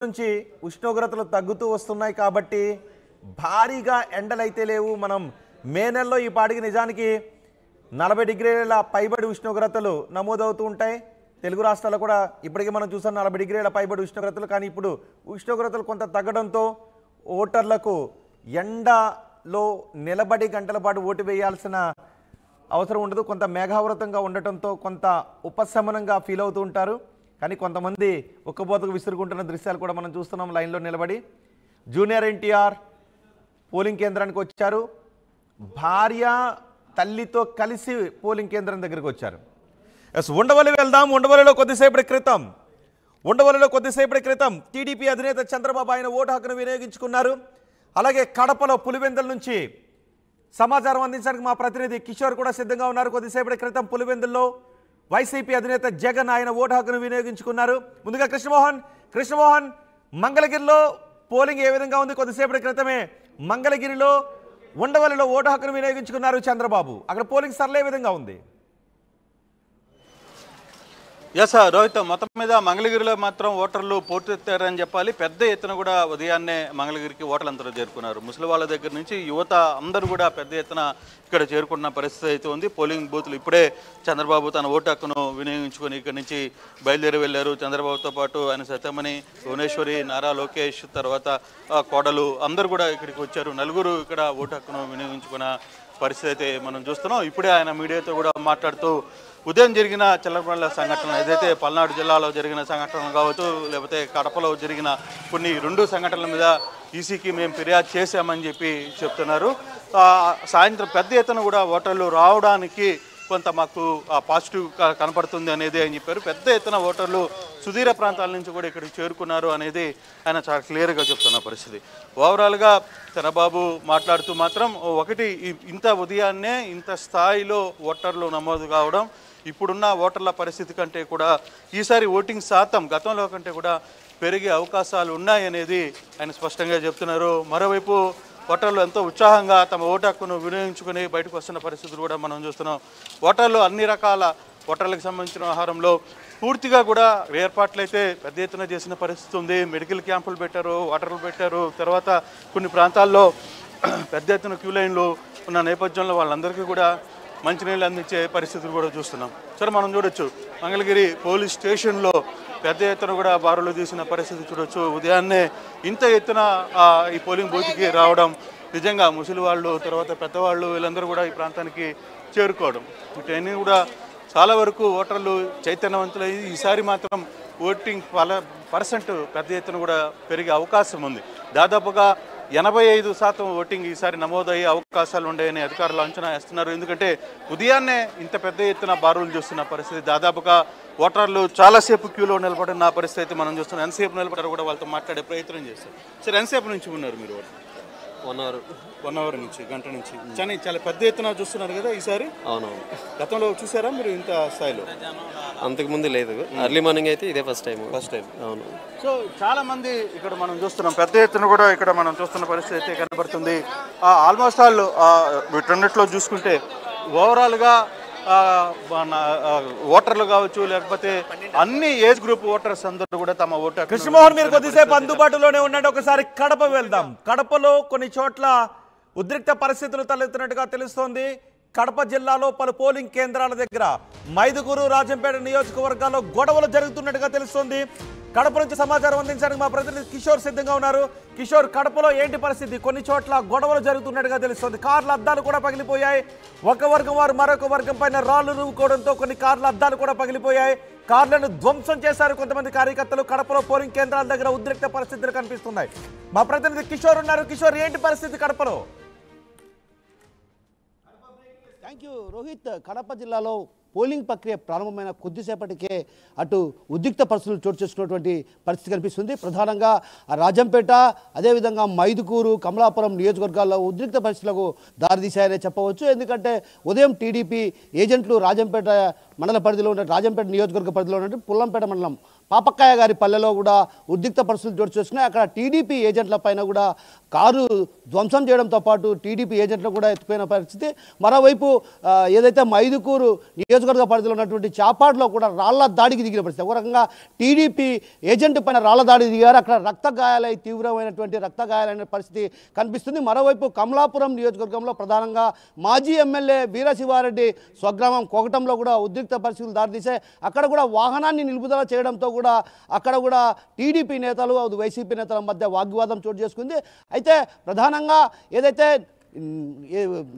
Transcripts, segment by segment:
నుంచి ఉష్ణోగ్రతలు తగ్గుతూ వస్తున్నాయి కాబట్టి భారీగా ఎండలైతే లేవు. మనం మే నెలలో ఈ పాటికి నిజానికి 40 డిగ్రీల పైబడి ఉష్ణోగ్రతలు నమోదవుతూ ఉంటాయి. తెలుగు రాష్ట్రాల్లో కూడా ఇప్పటికీ మనం చూసాం 40 డిగ్రీల పైబడి ఉష్ణోగ్రతలు. కానీ ఇప్పుడు ఉష్ణోగ్రతలు కొంత తగ్గడంతో ఓటర్లకు ఎండలో నిలబడి గంటల పాటు ఓటు వేయాల్సిన అవసరం ఉండదు. కొంత మేఘావృతంగా ఉండటంతో కొంత ఉపశమనంగా ఫీల్ అవుతూ ఉంటారు. కానీ కొంతమంది ఒక్కబోతకు విసురుకుంటున్న దృశ్యాలు కూడా మనం చూస్తున్నాం. లైన్లో నిలబడి జూనియర్ ఎన్టీఆర్ పోలింగ్ కేంద్రానికి వచ్చారు. భార్య తల్లితో కలిసి పోలింగ్ కేంద్రం దగ్గరికి వచ్చారు. ఉండవల్లి వెళ్దాం. ఉండవల్లిలో కొద్దిసేపటి క్రితం టీడీపీ అధినేత చంద్రబాబు ఆయన ఓటు హక్కును వినియోగించుకున్నారు. అలాగే కడపలో పులివెందుల నుంచి సమాచారం అందించడానికి మా ప్రతినిధి కిషోర్ కూడా సిద్ధంగా ఉన్నారు. కొద్దిసేపటి క్రితం పులివెందుల్లో వైసీపీ అధినేత జగన్ ఆయన ఓటు హక్కును వినియోగించుకున్నారు. ముందుగా కృష్ణమోహన్ మంగళగిరిలో పోలింగ్ ఏ విధంగా ఉంది? కొద్దిసేపటి క్రితమే మంగళగిరిలో ఉండవల్లిలో ఓటు హక్కును వినియోగించుకున్నారు చంద్రబాబు. అక్కడ పోలింగ్ సరళ ఏ విధంగా ఉంది? రోహిత్, మొత్తం మీద మంగళగిరిలో మాత్రం ఓటర్లు పోటెత్తారని చెప్పాలి. పెద్ద ఎత్తున కూడా ఉదయాన్నే మంగళగిరికి ఓటర్లందరూ చేరుకున్నారు. ముసలి వాళ్ళ దగ్గర నుంచి యువత అందరూ కూడా పెద్ద ఎత్తున ఇక్కడ చేరుకున్న పరిస్థితి అయితే ఉంది. పోలింగ్ బూత్లు ఇప్పుడే చంద్రబాబు తన ఓటు హక్కును వినియోగించుకొని ఇక్కడి నుంచి బయలుదేరి వెళ్ళారు. చంద్రబాబుతో పాటు ఆయన సతీమణి భువనేశ్వరి, నారా లోకేష్, తర్వాత కోడలు అందరూ కూడా ఇక్కడికి వచ్చారు. నలుగురు ఇక్కడ ఓటు హక్కును వినియోగించుకున్న పరిస్థితి అయితే మనం చూస్తున్నాం. ఇప్పుడే ఆయన మీడియాతో కూడా మాట్లాడుతూ ఉదయం జరిగిన చిల్లరబండ్ల సంఘటన ఏదైతే పల్నాడు జిల్లాలో జరిగిన సంఘటనలు కావచ్చు, లేకపోతే కడపలో జరిగిన కొన్ని 2 సంఘటనల మీద ఈసీకి మేము ఫిర్యాదు చేశామని చెప్పి చెప్తున్నారు. సాయంత్రం పెద్ద ఎత్తున కూడా ఓటర్లు రావడానికి కొంత మాకు పాజిటివ్ కనపడుతుంది అనేది అని చెప్పారు. పెద్ద ఎత్తున ఓటర్లు సుదూర ప్రాంతాల నుంచి కూడా ఇక్కడికి చేరుకున్నారు అనేది ఆయన చాలా క్లియర్గా చెప్తున్న పరిస్థితి. ఓవరాల్గా చంద్రబాబు మాట్లాడుతూ మాత్రం ఒకటి, ఇంత ఉదయాన్నే ఇంత స్థాయిలో ఓటర్లు నమోదు కావడం, ఇప్పుడున్న ఓటర్ల పరిస్థితి కంటే కూడా ఈసారి ఓటింగ్ శాతం గతంలో కంటే కూడా పెరిగే అవకాశాలు ఉన్నాయనేది ఆయన స్పష్టంగా చెప్తున్నారు. మరోవైపు ఓటర్లు ఎంతో ఉత్సాహంగా తమ ఓటు హక్కును వినియోగించుకుని బయటకు వస్తున్న పరిస్థితులు కూడా మనం చూస్తున్నాం. ఓటర్లు అన్ని రకాల ఓటర్లకు సంబంధించిన ఆహారంలో పూర్తిగా కూడా ఏర్పాట్లు అయితే పెద్ద ఎత్తున చేసిన పరిస్థితి ఉంది. మెడికల్ క్యాంపులు పెట్టారు, వాటర్లు పెట్టారు. తర్వాత కొన్ని ప్రాంతాల్లో పెద్ద ఎత్తున క్యూ లైన్లు ఉన్న నేపథ్యంలో వాళ్ళందరికీ కూడా మంచినీళ్ళు అందించే పరిస్థితులు కూడా చూస్తున్నాం. సరే, మనం చూడొచ్చు మంగళగిరి పోలీస్ స్టేషన్లో పెద్ద ఎత్తున కూడా బారులు తీసిన పరిస్థితి చూడొచ్చు. ఉదయాన్నే ఇంత ఎత్తున ఈ పోలింగ్ బూత్కి రావడం నిజంగా ముసలి వాళ్ళు, తర్వాత పెద్దవాళ్ళు వీళ్ళందరూ కూడా ఈ ప్రాంతానికి చేరుకోవడం, వీటన్నీ కూడా చాలా వరకు ఓటర్లు చైతన్యవంతులై ఈసారి మాత్రం ఓటింగ్ % పెద్ద ఎత్తున కూడా పెరిగే అవకాశం ఉంది. దాదాపుగా 85% ఓటింగ్ ఈసారి నమోదయ్యే అవకాశాలు ఉన్నాయని అధికారులు అంచనా వేస్తున్నారు. ఎందుకంటే ఉదయాన్నే ఇంత పెద్ద ఎత్తున బారులు చూస్తున్న పరిస్థితి, దాదాపుగా ఓటర్లు చాలాసేపు క్యూలో నిలబడిన పరిస్థితి మనం చూస్తున్నాం. ఎంతసేపు నిలబడారు కూడా వాళ్ళతో మాట్లాడే ప్రయత్నం చేస్తారు. సరే, ఎంతసేపు నుంచి ఉన్నారు మీరు? 1 అవర్ నుంచి, గంట నుంచి. చాలా పెద్ద ఎత్తున చూస్తున్నారు కదా ఈసారి. అవునవును. గతంలో చూసారా మీరు ఇంత స్థాయిలో? అంతకుముందు లేదు. ఎర్లీ మార్నింగ్ అయితే ఇదే ఫస్ట్ టైం. అవును. సో చాలా మంది ఇక్కడ మనం చూస్తున్నాం, పెద్ద ఎత్తున కూడా ఇక్కడ మనం చూస్తున్న పరిస్థితి అయితే కనబడుతుంది. ఆల్మోస్ట్ ఆల్ వీటన్నిటిలో చూసుకుంటే ఓవరాల్గా ఓటర్లు కావచ్చు, లేకపోతే అన్ని ఏజ్ గ్రూప్ ఓటర్స్ అందరూ కూడా తమ ఓటు. కృష్ణమోహన్, మీరు కొద్దిసేపు అందుబాటులోనే ఉన్నట్టు ఒకసారి కడప వెళ్దాం. కడపలో కొన్ని చోట్ల ఉద్రిక్త పరిస్థితులు తలెత్తినట్టుగా తెలుస్తోంది. కడప జిల్లాలో పలు పోలింగ్ కేంద్రాల దగ్గర మైదుగురు, రాజంపేట నియోజకవర్గాల్లో గొడవలు జరుగుతున్నట్టుగా తెలుస్తోంది. కడప నుంచి సమాచారం అందించడానికి మా ప్రతినిధి కిషోర్ సిద్ధంగా ఉన్నారు. కిషోర్, కడపలో ఏంటి పరిస్థితి? కొన్ని చోట్ల గొడవలు జరుగుతున్నట్టుగా తెలుస్తోంది. కార్ల అద్దాలు కూడా పగిలిపోయాయి. ఒక వర్గం వారు మరొక వర్గం పైన రాళ్లు రువ్వుకోవడంతో కొన్ని కార్ల అద్దాలు కూడా పగిలిపోయాయి. కార్లను ధ్వంసం చేశారు కొంతమంది కార్యకర్తలు. కడపలో పోలింగ్ కేంద్రాల దగ్గర ఉద్రిక్త పరిస్థితులు కనిపిస్తున్నాయి. మా ప్రతినిధి కిషోర్ ఉన్నారు. కిషోర్, ఏంటి పరిస్థితి కడపలో? Thank you Rohit. కడప జిల్లాలో పోలింగ్ ప్రక్రియ ప్రారంభమైన కొద్దిసేపటికే అటు ఉద్రిక్త పరిస్థితులు చోటు చేసుకున్నటువంటి పరిస్థితి కనిపిస్తుంది. ప్రధానంగా రాజంపేట, అదేవిధంగా మైదుకూరు, కమలాపురం నియోజకవర్గాల్లో ఉద్రిక్త పరిస్థితులకు దారితీశాయనే చెప్పవచ్చు. ఎందుకంటే ఉదయం టీడీపీ ఏజెంట్లు రాజంపేట మండల పరిధిలో ఉన్న రాజంపేట నియోజకవర్గ పరిధిలో ఉన్నట్టు పుల్లంపేట మండలం పాపక్కయ్య గారి పల్లెలో కూడా ఉద్రిక్త పరిస్థితులు చోటు చేసుకున్నాయి. అక్కడ టీడీపీ ఏజెంట్ల పైన కూడా కారు ధ్వంసం చేయడంతో పాటు టీడీపీ ఏజెంట్లు కూడా ఎత్తిపోయిన పరిస్థితి. మరోవైపు ఏదైతే మైదుకూరు నియోజకవర్గ పరిధిలో ఉన్నటువంటి చాపాడులో కూడా రాళ్ల దాడికి దిగిన పరిస్థితి. ఒక రకంగా టీడీపీ ఏజెంట్ పైన రాళ్ల దాడి దిగారు. అక్కడ రక్త గాయాలై తీవ్రమైనటువంటి రక్త గాయాలైన పరిస్థితి కనిపిస్తుంది. మరోవైపు కమలాపురం నియోజకవర్గంలో ప్రధానంగా మాజీ ఎమ్మెల్యే వీరశివారెడ్డి స్వగ్రామం కోగటంలో కూడా ఉద్రిక్త పరిస్థితులు దారితీశాయి. అక్కడ కూడా వాహనాన్ని నిలుపుదల చేయడంతో కూడా అక్కడ కూడా టీడీపీ నేతలు వైసీపీ నేతల మధ్య వాగ్వివాదం చోటు చేసుకుంది. అయితే ప్రధానంగా ఏదైతే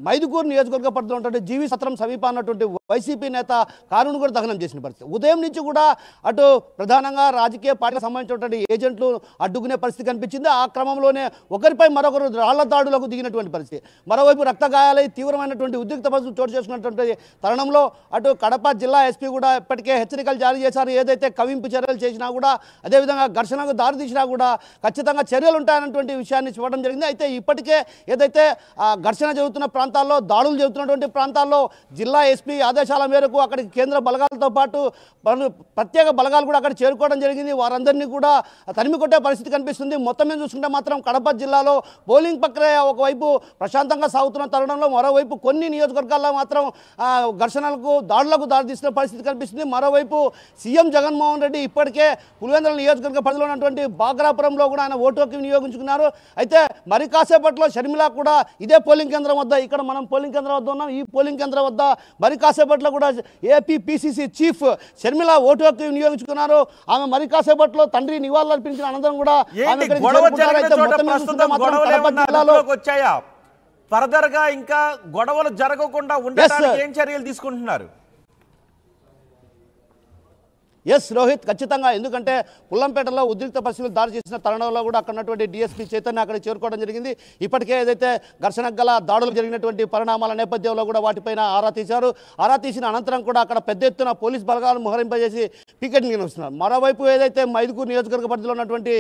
మైదుకూరు నియోజకవర్గ పరిధిలో ఉన్నటువంటి జీవి సత్రం సమీప అన్నటువంటి వైసీపీ నేత కారును కూడా దహనం చేసిన పరిస్థితి. ఉదయం నుంచి కూడా అటు ప్రధానంగా రాజకీయ పార్టీకి సంబంధించినటువంటి ఏజెంట్లు అడ్డుకునే పరిస్థితి కనిపించింది. ఆ క్రమంలోనే ఒకరిపై మరొకరు రాళ్ల దాడులకు దిగినటువంటి పరిస్థితి. మరోవైపు రక్త గాయాలై తీవ్రమైనటువంటి ఉద్రిక్త పరిస్థితులు చోటు చేసుకున్నటువంటి తరుణంలో అటు కడప జిల్లా ఎస్పీ కూడా ఇప్పటికే హెచ్చరికలు జారీ చేశారు. ఏదైతే కవింపు చర్యలు చేసినా కూడా అదేవిధంగా ఘర్షణకు దారితీసినా కూడా ఖచ్చితంగా చర్యలు ఉంటాయన్నటువంటి విషయాన్ని చెప్పడం జరిగింది. అయితే ఇప్పటికే ఏదైతే ఘర్షణ జరుగుతున్న ప్రాంతాల్లో దాడులు జరుగుతున్నటువంటి ప్రాంతాల్లో జిల్లా ఎస్పీ ఆదేశాల మేరకు అక్కడికి కేంద్ర బలగాలతో పాటు ప్రత్యేక బలగాలు కూడా అక్కడ చేరుకోవడం జరిగింది. వారందరినీ కూడా తరిమి కొట్టే పరిస్థితి కనిపిస్తుంది. మొత్తం మీద చూసుకుంటే మాత్రం కడప జిల్లాలో పోలింగ్ ప్రక్రియ ఒకవైపు ప్రశాంతంగా సాగుతున్న తరుణంలో మరోవైపు కొన్ని నియోజకవర్గాల్లో మాత్రం ఘర్షణలకు దాడులకు దారితీస్తున్న పరిస్థితి కనిపిస్తుంది. మరోవైపు సీఎం జగన్మోహన్ రెడ్డి ఇప్పటికే పులివెందుల నియోజకవర్గ పరిధిలో ఉన్నటువంటి బాగ్రాపురంలో కూడా ఆయన ఓటు హక్కు వినియోగించుకున్నారు. అయితే మరి కాసేపట్లో షర్మిల కూడా ఇదే పోలింగ్ కేంద్రం వద్ద, ఇక్కడ మనం పోలింగ్ కేంద్రం వద్ద ఉన్నాం, ఈ పోలింగ్ కేంద్రం వద్ద మరి కాసేపట్లో కూడా AP PCC chief Sharmila vote హక్కు వినియోగించుకున్నారు. ఆమె మరి కాసేపట్లో తండ్రి నివాళులు అర్పించిన అనంతరం కూడా వచ్చాయా ఫర్దర్ గా ఇంకా గొడవలు జరగకుండా ఉండడానికి ఏం చర్యలు తీసుకుంటున్నారు? ఎస్ రోహిత్, ఖచ్చితంగా. ఎందుకంటే పుల్లంపేటలో ఉద్రిక్త పరిస్థితులు దారి చేసిన తరుణంలో కూడా అక్కడ ఉన్నటువంటి డిఎస్పీ చైతన్య అక్కడ చేరుకోవడం జరిగింది. ఇప్పటికే ఏదైతే ఘర్షణకు గల దాడులు జరిగినటువంటి పరిణామాల నేపథ్యంలో కూడా వాటిపైన ఆరా తీశారు. ఆరా తీసిన అనంతరం కూడా అక్కడ పెద్ద ఎత్తున పోలీస్ బలగాలను మోహరింపజేసి పికెట్ నిర్వహిస్తున్నారు. మరోవైపు ఏదైతే మైదుకూరు నియోజకవర్గ పరిధిలో ఉన్నటువంటి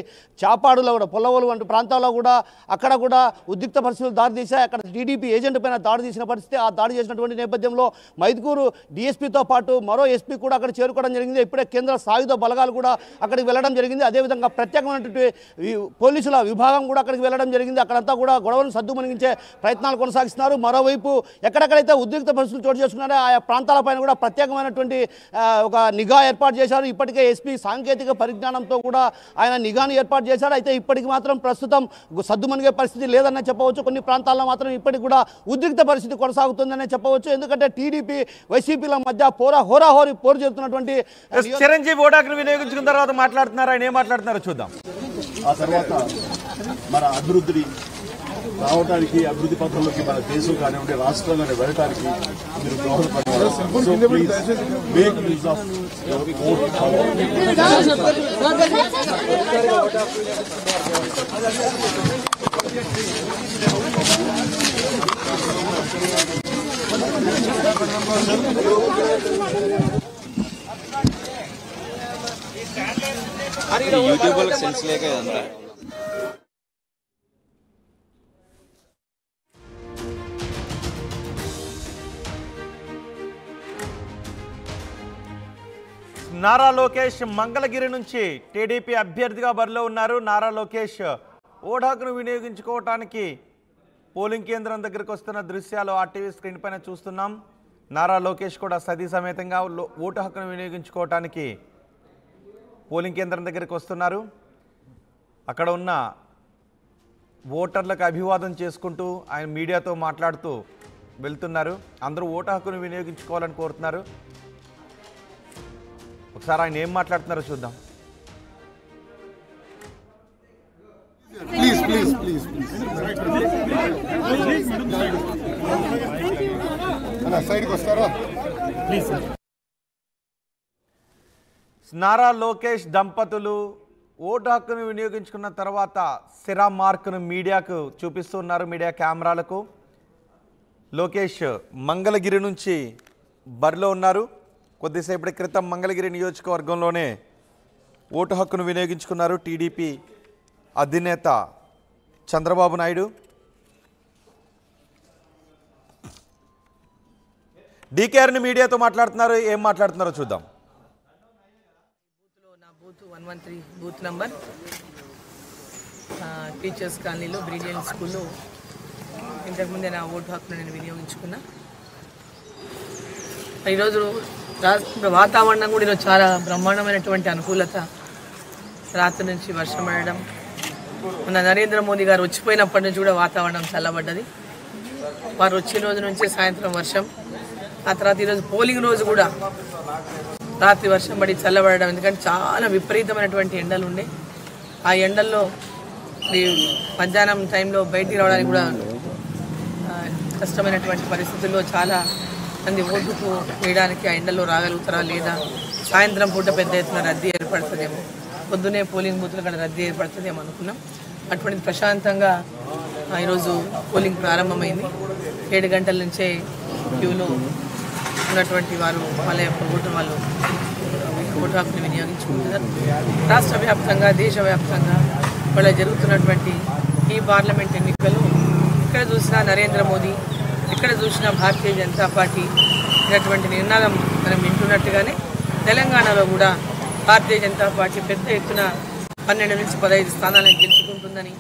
చాపాడులో కూడా పొల్లవోలు వంటి ప్రాంతాల్లో కూడా అక్కడ కూడా ఉద్రిక్త పరిస్థితులు దారితీశాయి. అక్కడ టీడీపీ ఏజెంట్ పైన దాడి చేసిన పరిస్థితి. ఆ దాడి చేసినటువంటి నేపథ్యంలో మైదుకూరు డిఎస్పీతో పాటు మరో ఎస్పీ కూడా అక్కడ చేరుకోవడం జరిగింది. ఇప్పుడే కేంద్ర సాయుధ బలగాలు కూడా అక్కడికి వెళ్ళడం జరిగింది. అదేవిధంగా ప్రత్యేకమైనటువంటి పోలీసుల విభాగం కూడా అక్కడికి వెళ్ళడం జరిగింది. అక్కడంతా కూడా గొడవలను సద్దుమణిగించే ప్రయత్నాలు కొనసాగిస్తున్నారు. మరోవైపు ఎక్కడెక్కడైతే ఉద్రిక్త పరిస్థితులు చోటు చేసుకున్నారో ఆయా ప్రాంతాలపైన కూడా ప్రత్యేకమైనటువంటి ఒక నిఘా ఏర్పాటు చేశారు. ఇప్పటికే ఎస్పీ సాంకేతిక పరిజ్ఞానంతో కూడా ఆయన నిఘాను ఏర్పాటు చేశారు. అయితే ఇప్పటికి మాత్రం ప్రస్తుతం సద్దుమణిగే పరిస్థితి లేదనే చెప్పవచ్చు. కొన్ని ప్రాంతాల్లో మాత్రం ఇప్పటికి కూడా ఉద్రిక్త పరిస్థితి కొనసాగుతుందనే చెప్పవచ్చు. ఎందుకంటే టీడీపీ వైసీపీల మధ్య హోరాహోరీ పోరు జరుగుతున్నటువంటి చిరంజీవి ఓటాకును వినియోగించుకున్న తర్వాత మాట్లాడుతున్నారు. ఆయన ఏం మాట్లాడుతున్నారో చూద్దాం. ఆ తర్వాత మన అభివృద్ధిని రావడానికి, అభివృద్ధి పథంలోకి మన దేశం కానివ్వండి రాష్ట్రం కానీ వెళ్ళడానికి మీరు దోహదపడాలి. యూట్యూబ్ వాళ్ళకి సెన్స్ లేక ఇదంతా. నారా లోకేష్ మంగళగిరి నుంచి టీడీపీ అభ్యర్థిగా బరిలో ఉన్నారు. నారా లోకేష్ ఓటు హక్కును వినియోగించుకోవటానికి పోలింగ్ కేంద్రం దగ్గరికి వస్తున్న దృశ్యాలు ఆర్టీవీ స్క్రీన్ పైన చూస్తున్నాం. నారా లోకేష్ కూడా సతీ సమేతంగా ఓటు హక్కును వినియోగించుకోవటానికి పోలింగ్ కేంద్రం దగ్గరికి వస్తున్నారు. అక్కడ ఉన్న ఓటర్లకు అభివాదం చేసుకుంటూ ఆయన మీడియాతో మాట్లాడుతూ వెళ్తున్నారు. అందరూ ఓటు హక్కును వినియోగించుకోవాలని కోరుతున్నారు. ఒకసారి ఆయన ఏం మాట్లాడుతున్నారో చూద్దాం. ప్లీజ్ ప్లీజ్ ప్లీజ్ సైడ్కి వస్తారా ప్లీజ్. నారా లోకేష్ దంపతులు ఓటు హక్కును వినియోగించుకున్న తర్వాత సిరా మార్కును మీడియాకు చూపిస్తున్నారు, మీడియా కెమెరాలకు. లోకేష్ మంగళగిరి నుంచి బరిలో ఉన్నారు. కొద్దిసేపటి క్రితం మంగళగిరి నియోజకవర్గంలోనే ఓటు హక్కును వినియోగించుకున్నారు టీడీపీ అధినేత చంద్రబాబు నాయుడు. డీకేఆర్ని మీడియాతో మాట్లాడుతున్నారు. ఏం మాట్లాడుతున్నారో చూద్దాం. నా బూత్ 113 బూత్ నంబర్ టీచర్స్ కాలనీలో బ్రిలియన్ స్కూల్లో ఇంతకుముందే నా ఓటు హక్కును నేను వినియోగించుకున్నా. ఈరోజు రాష్ట్ర వాతావరణం కూడా ఈరోజు చాలా బ్రహ్మాండమైనటువంటి అనుకూలత. రాత్రి నుంచి వర్షం పడడం, మన నరేంద్ర మోదీ గారు వచ్చిపోయినప్పటి నుంచి కూడా వాతావరణం చల్లబడ్డది. వారు వచ్చిన రోజు నుంచి సాయంత్రం వర్షం, ఆ తర్వాత ఈరోజు పోలింగ్ రోజు కూడా రాత్రి వర్షం పడి చల్లబడడం. ఎందుకంటే చాలా విపరీతమైనటువంటి ఎండలు ఉండే. ఆ ఎండల్లో మధ్యాహ్నం టైంలో బయటికి రావడానికి కూడా కష్టమైనటువంటి పరిస్థితుల్లో చాలా మంది ఓటుకు వేయడానికి ఆ ఎండల్లో రాగలుగుతారా లేదా, సాయంత్రం పూట పెద్ద ఎత్తున రద్దీ ఏర్పడుతుందేమో, పొద్దునే పోలింగ్ బూత్లు కూడా రద్దీ ఏర్పడుతుందేమో అనుకున్నాం. అటువంటి ప్రశాంతంగా ఈరోజు పోలింగ్ ప్రారంభమైంది. 7 గంటల నుంచే క్యూలో ఉన్నటువంటి వారు వాళ్ళ యొక్క ఓటు హక్కును వినియోగించుకుంటున్నారు. రాష్ట్ర వ్యాప్తంగా, దేశవ్యాప్తంగా వాళ్ళ జరుగుతున్నటువంటి ఈ పార్లమెంట్ ఎన్నికలు ఎక్కడ చూసినా నరేంద్ర మోదీ, ఎక్కడ చూసినా భారతీయ జనతా పార్టీ అనేటువంటి నినాదం మనం వింటున్నట్టుగానే తెలంగాణలో కూడా భారతీయ జనతా పార్టీ పెద్ద ఎత్తున 12 నుంచి 15 స్థానాలను గెలుచుకుంటుందని,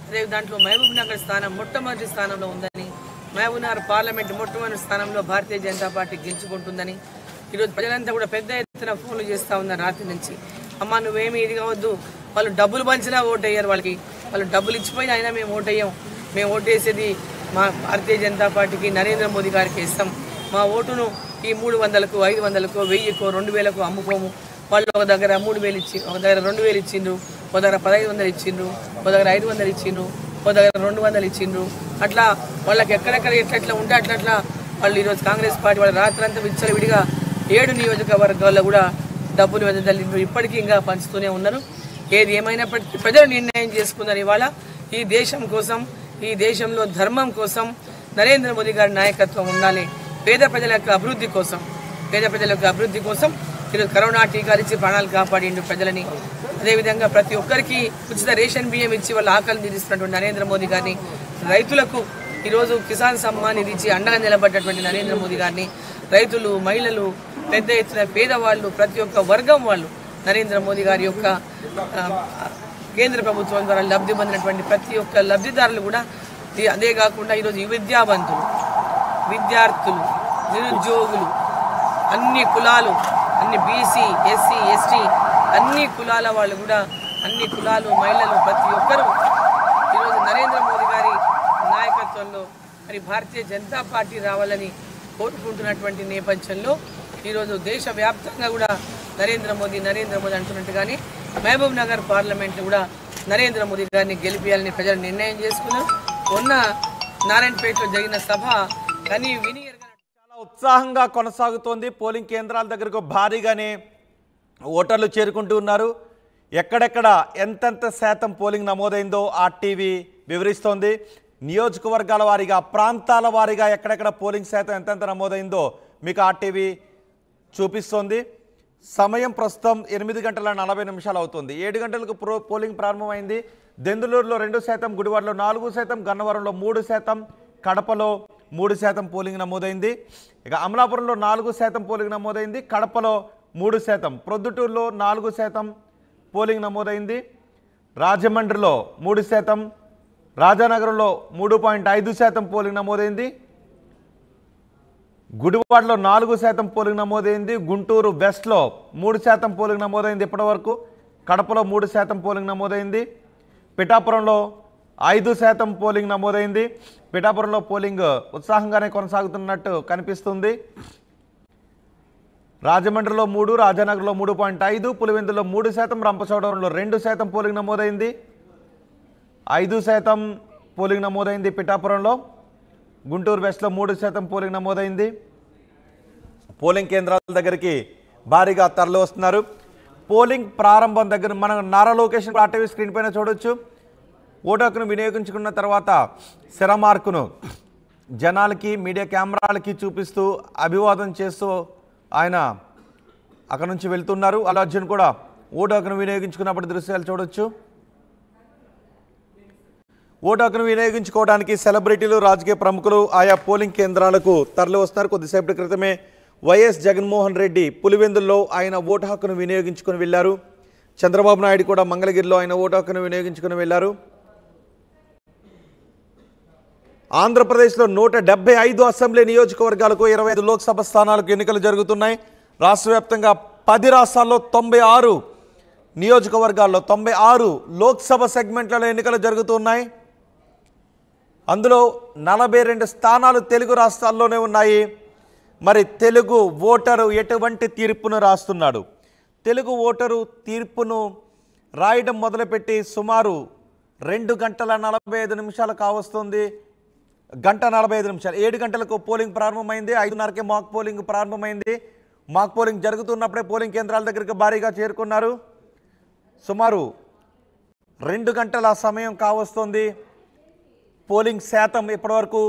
అదే దాంట్లో మహబూబ్ నగర్ స్థానం మొట్టమొదటి స్థానంలో ఉందని, మహబూబ్ నగర్ పార్లమెంట్ మొట్టమొదటి స్థానంలో భారతీయ జనతా పార్టీ గెలుచుకుంటుందని ఈరోజు ప్రజలంతా కూడా పెద్ద ఎత్తున ఫోన్లు చేస్తూ ఉన్నారు రాత్రి నుంచి. అమ్మ నువ్వేమి ఇది కావద్దు, వాళ్ళు డబ్బులు పంచినా ఓటు వేయరు, వాళ్ళు డబ్బులు ఇచ్చిపోయినా అయినా మేము ఓటు వేయం, మేము ఓటు వేసేది మా భారతీయ జనతా పార్టీకి, నరేంద్ర మోదీ గారికి ఇస్తాం, మా ఓటును ఈ 300కు 500కు 1000కు 2000కు అమ్ముకోము. వాళ్ళు ఒక దగ్గర 3000 ఇచ్చి, ఒక దగ్గర 2000 ఇచ్చిండ్రు, ఒక దగ్గర 1500 ఇచ్చిండ్రు, ఒక దగ్గర 500 ఇచ్చిండ్రు, ఒక దగ్గర 200 ఇచ్చిండ్రు. అట్లా వాళ్ళకి ఎక్కడెక్కడ ఎట్లా ఉంటే అట్లా వాళ్ళు ఈరోజు కాంగ్రెస్ పార్టీ వాళ్ళు రాత్రంతా విచ్చలవిడిగా 7 నియోజకవర్గాల్లో కూడా డబ్బులు వెదజల్లిండ్రు. ఇప్పటికీ ఇంకా పంచుతూనే ఉన్నారు. ఏది ఏమైనప్పటికీ ప్రజలు నిర్ణయం చేసుకున్నారు. ఇవాళ ఈ దేశం కోసం, ఈ దేశంలో ధర్మం కోసం నరేంద్ర మోదీ గారి నాయకత్వం ఉండాలి. పేద ప్రజల యొక్క అభివృద్ధి కోసం ఈరోజు కరోనా టీకాలు ఇచ్చి ప్రాణాలు కాపాడిండు ప్రజలని. అదేవిధంగా ప్రతి ఒక్కరికి ఉచిత రేషన్ బియ్యం ఇచ్చి వాళ్ళ ఆకలి తీరుస్తున్నటువంటి నరేంద్ర మోదీ గారిని, రైతులకు ఈరోజు కిసాన్ సమ్మాన్ నిధి ఇచ్చి అండగా నిలబడ్డటువంటి నరేంద్ర మోదీ గారిని, రైతులు, మహిళలు, పెద్ద ఎత్తున పేదవాళ్ళు, ప్రతి ఒక్క వర్గం వాళ్ళు నరేంద్ర మోదీ గారి యొక్క కేంద్ర ప్రభుత్వం ద్వారా లబ్ధి పొందినటువంటి ప్రతి ఒక్క లబ్ధిదారులు కూడా, అదే కాకుండా ఈరోజు విద్యావంతులు, విద్యార్థులు, నిరుద్యోగులు, అన్ని కులాలు, అన్ని బీసీ, ఎస్సీ, ఎస్టీ అన్ని కులాల వాళ్ళు కూడా, అన్ని కులాలు, మహిళలు ప్రతి ఒక్కరూ ఈరోజు నరేంద్ర మోదీ గారి నాయకత్వంలో మరి భారతీయ జనతా పార్టీ రావాలని కోరుకుంటున్నటువంటి నేపథ్యంలో ఈరోజు దేశవ్యాప్తంగా కూడా నరేంద్ర మోదీ అంటున్నట్టుగానే మహబూబ్ నగర్ పార్లమెంట్ కూడా నరేంద్ర మోదీ గారిని గెలిపించాలని ప్రజలు నిర్ణయం చేసుకున్నారు. మొన్న నారాయణపేటలో జరిగిన సభ కానీ విని చాలా ఉత్సాహంగా కొనసాగుతోంది. పోలింగ్ కేంద్రాల దగ్గరకు భారీగానే ఓటర్లు చేరుకుంటూ ఉన్నారు. ఎక్కడెక్కడ ఎంతెంత శాతం పోలింగ్ నమోదైందో ఆర్టీవీ వివరిస్తోంది. నియోజకవర్గాల వారీగా, ప్రాంతాల వారీగా ఎక్కడెక్కడ పోలింగ్ శాతం ఎంతెంత నమోదైందో మీకు ఆర్టీవీ చూపిస్తోంది. సమయం ప్రస్తుతం 8:40 అవుతుంది. 7 గంటలకు పోలింగ్ ప్రారంభమైంది. దెందులూరులో 2%, గుడివాడలో 4%, గన్నవరంలో 3%, కడపలో 3% పోలింగ్ నమోదైంది. ఇక అమలాపురంలో 4% పోలింగ్ నమోదైంది. కడపలో 3%, ప్రొద్దుటూరులో 4% పోలింగ్ నమోదైంది. రాజమండ్రిలో 3%, రాజానగరంలో 3.5% పోలింగ్ నమోదైంది. గుడివాడలో 4% పోలింగ్ నమోదైంది. గుంటూరు వెస్ట్లో 3% పోలింగ్ నమోదైంది ఇప్పటివరకు. కడపలో 3% పోలింగ్ నమోదైంది. పిఠాపురంలో 5% పోలింగ్ నమోదైంది. పిఠాపురంలో పోలింగ్ ఉత్సాహంగానే కొనసాగుతున్నట్టు కనిపిస్తుంది. రాజమండ్రిలో 3, రాజానగర్లో 3.5, పులివెందులో 3%, రంపచోడవరంలో 2% పోలింగ్ నమోదైంది. 5% పోలింగ్ నమోదైంది పిఠాపురంలో. గుంటూరు వెస్ట్లో 3% పోలింగ్ నమోదైంది. పోలింగ్ కేంద్రాల దగ్గరికి భారీగా తరలి వస్తున్నారు. పోలింగ్ ప్రారంభం దగ్గర మనం నారా లొకేషన్ ఆర్టీవీ స్క్రీన్ పైన చూడొచ్చు. ఓటు హక్కును వినియోగించుకున్న తర్వాత శరమార్కును జనాలకి, మీడియా కెమెరాలకి చూపిస్తూ అభివాదం చేస్తూ ఆయన అక్కడ నుంచి వెళ్తున్నారు. అల్లు అర్జున్ కూడా ఓటు హక్కును వినియోగించుకున్నప్పటి దృశ్యాలు చూడొచ్చు. ఓటు హక్కును వినియోగించుకోవడానికి సెలబ్రిటీలు, రాజకీయ ప్రముఖులు ఆయా పోలింగ్ కేంద్రాలకు తరలి వస్తున్నారు. కొద్దిసేపటి క్రితమే వైఎస్ జగన్మోహన్ రెడ్డి పులివెందుల్లో ఆయన ఓటు హక్కును వినియోగించుకుని వెళ్లారు. చంద్రబాబు నాయుడు కూడా మంగళగిరిలో ఆయన ఓటు హక్కును వినియోగించుకుని వెళ్లారు. ఆంధ్రప్రదేశ్లో 175 అసెంబ్లీ నియోజకవర్గాలకు 25 లోక్సభ స్థానాలకు ఎన్నికలు జరుగుతున్నాయి. రాష్ట్ర వ్యాప్తంగా 10 రాష్ట్రాల్లో 96 నియోజకవర్గాల్లో 96 లోక్సభ సెగ్మెంట్లలో ఎన్నికలు జరుగుతున్నాయి. అందులో 42 స్థానాలు తెలుగు రాష్ట్రాల్లోనే ఉన్నాయి. మరి తెలుగు ఓటరు ఎటువంటి తీర్పును రాస్తున్నాడు? తెలుగు ఓటరు తీర్పును రాయడం మొదలుపెట్టి సుమారు 2 గంటల 45 నిమిషాలు కావస్తుంది. 1:45 నిమిషాలు. 7 గంటలకు పోలింగ్ ప్రారంభమైంది. 5:30కే మాక్ పోలింగ్ ప్రారంభమైంది. మాక్ పోలింగ్ జరుగుతున్నప్పుడే పోలింగ్ కేంద్రాల దగ్గరికి భారీగా చేరుకున్నారు. సుమారు 2 గంటల సమయం కావస్తుంది. పోలింగ్ శాతం ఇప్పటివరకు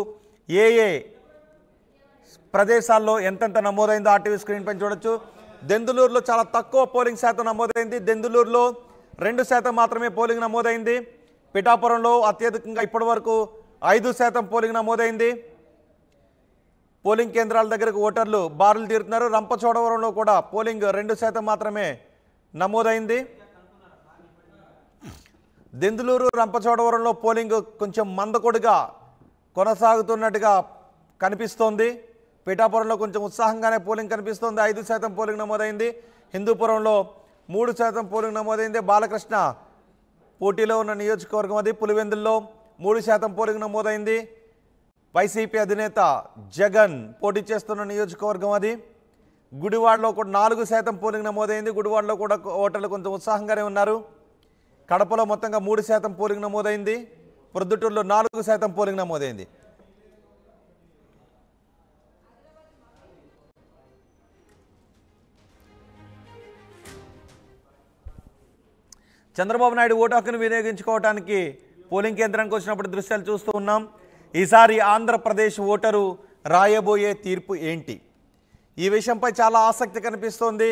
ఏ ప్రదేశాల్లో ఎంతెంత నమోదైందో ఆర్టీవీ స్క్రీన్ పైన చూడొచ్చు. దెందులూరులో చాలా తక్కువ పోలింగ్ శాతం నమోదైంది. దెందులూరులో 2% మాత్రమే పోలింగ్ నమోదైంది. పిఠాపురంలో అత్యధికంగా ఇప్పటివరకు 5% పోలింగ్ నమోదైంది. పోలింగ్ కేంద్రాల దగ్గరకు ఓటర్లు బారులు తీరుతున్నారు. రంపచోడవరంలో కూడా పోలింగ్ 2% మాత్రమే నమోదైంది. దెందులూరు రంపచోడవరంలో పోలింగ్ కొంచెం మందకొడిగా కొనసాగుతున్నట్టుగా కనిపిస్తోంది. పిఠాపురంలో కొంచెం ఉత్సాహంగానే పోలింగ్ కనిపిస్తోంది. 5% పోలింగ్ నమోదైంది. హిందూపురంలో 3% పోలింగ్ నమోదైంది. బాలకృష్ణ పోటీలో ఉన్న నియోజకవర్గం అది. పులివెందుల్లో 3% పోలింగ్ నమోదైంది. వైసీపీ అధినేత జగన్ పోటీ చేస్తున్న నియోజకవర్గం అది. గుడివాడలో కూడా 4% పోలింగ్ నమోదైంది. గుడివాడలో కూడా ఓటర్లు కొంచెం ఉత్సాహంగానే ఉన్నారు. కడపలో మొత్తంగా 3% పోలింగ్ నమోదైంది. ప్రొద్దుటూరులో 4% పోలింగ్ నమోదైంది. చంద్రబాబు నాయుడు ఓటు హక్కును వినియోగించుకోవడానికి పోలింగ్ కేంద్రానికి వచ్చినప్పుడు దృశ్యాలు చూస్తూ ఉన్నాం. ఈసారి ఆంధ్రప్రదేశ్ ఓటరు రాయబోయే తీర్పు ఏంటి? ఈ విషయంపై చాలా ఆసక్తి కనిపిస్తోంది.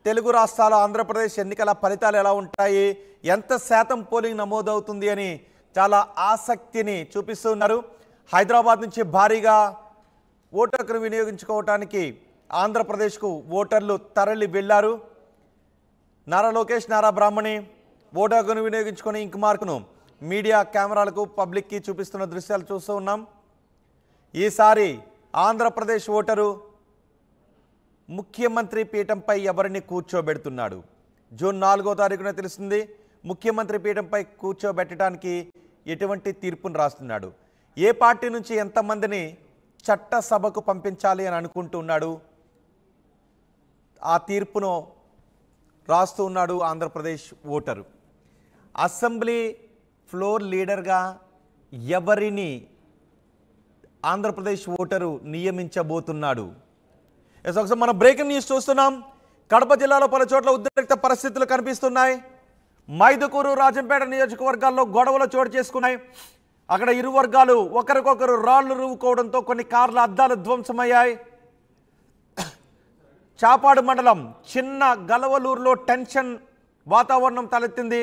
తెలుగు రాష్ట్రాల ఆంధ్రప్రదేశ్ ఎన్నికల ఫలితాలు ఎలా ఉంటాయి, ఎంత శాతం పోలింగ్ నమోదవుతుంది అని చాలా ఆసక్తిని చూపిస్తున్నారు. హైదరాబాద్ నుంచి భారీగా ఓటు హక్కును వినియోగించుకోవడానికి ఆంధ్రప్రదేశ్కు ఓటర్లు తరలి వెళ్లారు. నారా లోకేష్, నారా బ్రాహ్మణి ఓటు హక్కును వినియోగించుకొని ఇంక్ మార్కును మీడియా కెమెరాలకు పబ్లిక్కి చూపిస్తున్న దృశ్యాలు చూస్తూ ఉన్నాం. ఈసారి ఆంధ్రప్రదేశ్ ఓటరు ముఖ్యమంత్రి పీఠంపై ఎవరిని కూర్చోబెడుతున్నాడు? జూన్ 4వ తారీఖున తెలుస్తుంది. ముఖ్యమంత్రి పీఠంపై కూర్చోబెట్టడానికి ఎటువంటి తీర్పును రాస్తున్నాడు? ఏ పార్టీ నుంచి ఎంతమందిని చట్టసభకు పంపించాలి అని అనుకుంటున్నాడు? ఆ తీర్పును రాస్తూ ఉన్నాడు ఆంధ్రప్రదేశ్ ఓటరు. అసెంబ్లీ ఫ్లోర్ లీడర్గా ఎవరిని ఆంధ్రప్రదేశ్ ఓటరు నియమించబోతున్నాడు? ఒకసారి మనం బ్రేకింగ్ న్యూస్ చూస్తున్నాం. కడప జిల్లాలో పలు చోట్ల ఉద్రిక్త పరిస్థితులు కనిపిస్తున్నాయి. మైదుకూరు, రాజంపేట నియోజకవర్గాల్లో గొడవలు చోటు చేసుకున్నాయి. అక్కడ ఇరు వర్గాలు ఒకరికొకరు రాళ్లు రువ్వుకోవడంతో కొన్ని కార్ల అద్దాలు ధ్వంసమయ్యాయి. చాపాడు మండలం చిన్న గలవలూరులో టెన్షన్ వాతావరణం తలెత్తింది.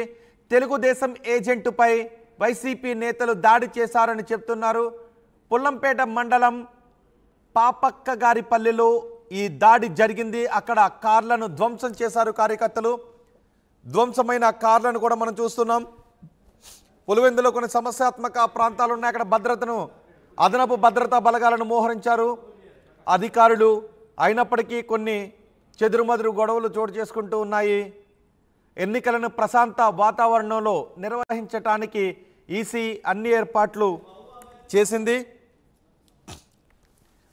తెలుగుదేశం ఏజెంటుపై వైసీపీ నేతలు దాడి చేశారని చెప్తున్నారు. పుల్లంపేట మండలం పాపక్క గారిపల్లిలో ఈ దాడి జరిగింది. అక్కడ కార్లను ధ్వంసం చేశారు కార్యకర్తలు. ధ్వంసమైన కార్లను కూడా మనం చూస్తున్నాం. పులివెందులో కొన్ని సమస్యాత్మక ప్రాంతాలు ఉన్నాయి. అక్కడ అదనపు భద్రతా బలగాలను మోహరించారు అధికారులు. అయినప్పటికీ కొన్ని చెదురుమదురు గొడవలు చోటు చేసుకుంటూ ఉన్నాయి. ఎన్నికలను ప్రశాంత వాతావరణంలో నిర్వహించటానికి ఈసీ అన్ని ఏర్పాట్లు చేసింది.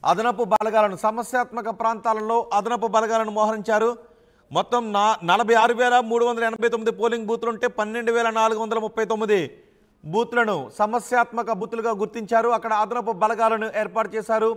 అదనపు బలగాలను సమస్యాత్మక ప్రాంతాలలో అదనపు బలగాలను మోహరించారు. మొత్తం 46,389 పోలింగ్ బూత్లుంటే 12,439 బూత్లను సమస్యాత్మక బూత్లుగా గుర్తించారు. అక్కడ అదనపు బలగాలను ఏర్పాటు చేశారు.